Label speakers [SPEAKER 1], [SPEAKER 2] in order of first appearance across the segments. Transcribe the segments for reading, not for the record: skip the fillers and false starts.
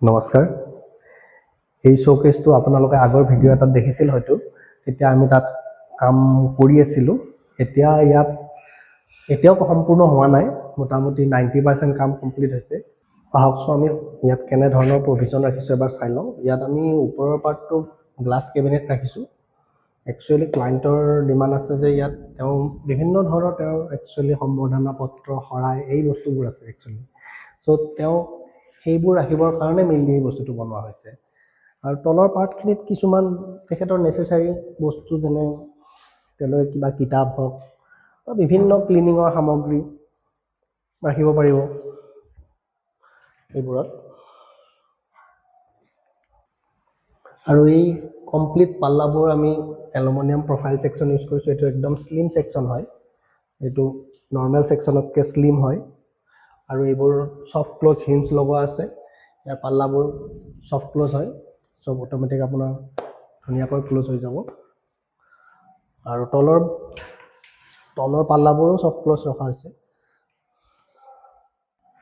[SPEAKER 1] নমস্কাৰ। এই শ্ব'কেছটো আপোনালোকে আগৰ ভিডিঅ' এটাত দেখিছিল হয়তো। তেতিয়া আমি তাত কাম কৰি আছিলোঁ। এতিয়াও সম্পূৰ্ণ হোৱা নাই, মোটামুটি 90% কাম কমপ্লিট হৈছে। আহকচোন আমি ইয়াত কেনেধৰণৰ প্ৰভিজন ৰাখিছোঁ এবাৰ চাই লওঁ। ইয়াত আমি ওপৰৰ পাৰ্টটো গ্লাছ কেবিনেট ৰাখিছোঁ। একচুৱেলি ক্লাইণ্টৰ ডিমাণ্ড আছে যে ইয়াত তেওঁ বিভিন্ন ধৰণৰ একচুৱেলি সম্বৰ্ধনা পত্ৰ, শৰাই এই বস্তুবোৰ আছে একচুৱেলি। চ' তেওঁ সেইবোৰ ৰাখিবৰ কাৰণে মেইনলি এই বস্তুটো বনোৱা হৈছে। আৰু তলৰ পাৰ্টখিনিত কিছুমান তেখেতৰ নেচেচাৰী বস্তু যেনে তেওঁলোকে কিবা কিতাপ হওক বা বিভিন্ন ক্লিনিঙৰ সামগ্ৰী ৰাখিব পাৰিব এইবোৰত। আৰু এই কমপ্লিট পাল্লাবোৰ আমি এলুমিনিয়াম প্ৰফাইল ছেকশ্যন ইউজ কৰিছোঁ। এইটো একদম শ্লিম ছেকশ্যন হয়, এইটো নৰ্মেল ছেকশ্যনতকৈ শ্লিম হয়। আৰু এইবোৰ ছফ্ট ক্ল'জ হিঞ্জ লগোৱা আছে। ইয়াৰ পাল্লাবোৰ ছফ্ট ক্ল'জ হয়, চব অট'মেটিক আপোনাৰ ধুনীয়াকৈ ক্ল'জ হৈ যাব। আৰু তলৰ পাল্লাবোৰো ছফ্ট ক্ল'জ ৰখা হৈছে।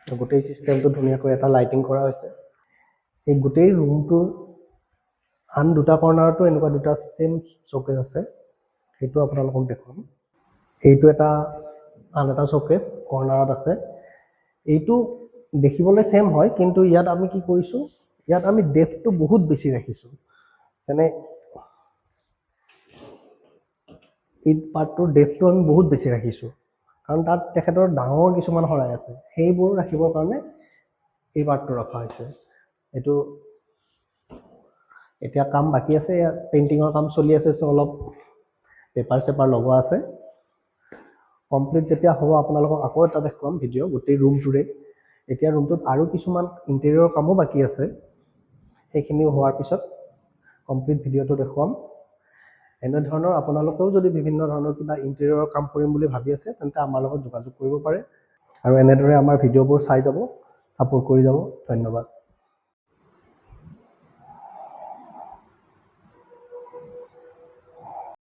[SPEAKER 1] গোটেই ছিষ্টেমটো ধুনীয়াকৈ এটা লাইটিং কৰা হৈছে। এই গোটেই ৰুমটোৰ আন দুটা কৰ্ণাৰতো এনেকুৱা দুটা ছেম শ্ব'কেছ আছে, সেইটো আপোনালোকক দেখুৱাম। এইটো আন এটা শ্ব'কেছ কৰ্ণাৰত আছে। এইটো দেখিবলৈ ছেম হয়, কিন্তু ইয়াত আমি কি কৰিছোঁ, ইয়াত আমি ডেপথটো বহুত বেছি ৰাখিছোঁ। যেনে এই পাৰ্টটোৰ ডেপথটো আমি বহুত বেছি ৰাখিছোঁ, কাৰণ তাত তেখেতৰ ডাঙৰ কিছুমান শৰাই আছে, সেইবোৰ ৰাখিবৰ কাৰণে এই পাৰ্টটো ৰখা হৈছে। এইটো এতিয়া কাম বাকী আছে, ইয়াত পেইণ্টিঙৰ কাম চলি আছে, চ' অলপ পেপাৰ চেপাৰ লগোৱা আছে। কমপ্লিট যেতিয়া হ'ব আপোনালোকক আকৌ এটা দেখুৱাম ভিডিঅ' গোটেই ৰুমটোৰে। এতিয়া ৰুমটোত আৰু কিছুমান ইণ্টেৰিয়ৰ কামো বাকী আছে, সেইখিনিও হোৱাৰ পিছত কমপ্লিট ভিডিঅ'টো দেখুৱাম। এনেধৰণৰ আপোনালোকেও যদি বিভিন্ন ধৰণৰ কিবা ইণ্টেৰিয়ৰৰ কাম কৰিম বুলি ভাবি আছে, তেন্তে আমাৰ লগত যোগাযোগ কৰিব পাৰে। আৰু এনেদৰে আমাৰ ভিডিঅ'বোৰ চাই যাব, ছাপোৰ্ট কৰি যাব। ধন্যবাদ।